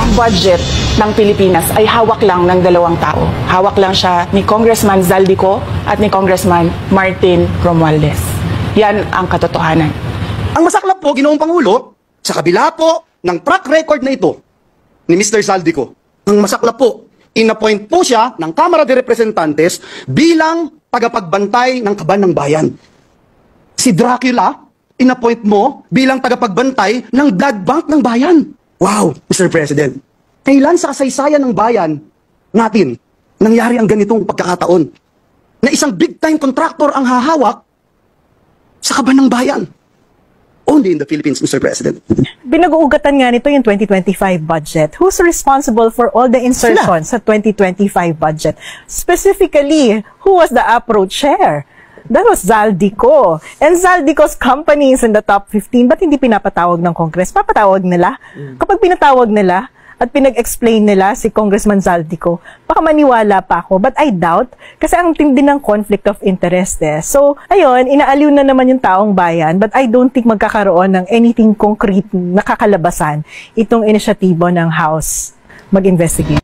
ang budget ng Pilipinas ay hawak lang ng dalawang tao. Hawak lang siya ni Congressman Zaldico at ni Congressman Martin Romualdez. Yan ang katotohanan. Ang masaklap po, Ginoong Pangulo, sa kabila po ng track record na ito ni Mr. Zaldico, ang masaklap po, inappoint po siya ng Kamara de Representantes bilang tagapagbantay ng kaban ng bayan. Si Dracula, inappoint mo bilang tagapagbantay ng blood bank ng bayan. Wow, Mr. President. Kailan sa kasaysayan ng bayan natin nangyari ang ganitong pagkakataon na isang big-time contractor ang hahawak sa kaban ng bayan? Only in the Philippines, Mr. President. Binag-uugatan nga nito yung 2025 budget. Who's responsible for all the insertions sa 2025 budget? Specifically, who was the approach chair? That was Zaldico. And Zaldico's company is in the top 15. Ba't hindi pinapatawag ng Congress? Papatawag nila. Kapag pinatawag nila at pinag-explain nila si Congressman Zaldico, baka maniwala pa ako. But I doubt, kasi ang tindi ng conflict of interest eh. So, ayun, inaaliw na naman yung taong bayan, but I don't think magkakaroon ng anything concrete na kakalabasan itong inisyatibo ng House mag-investigate.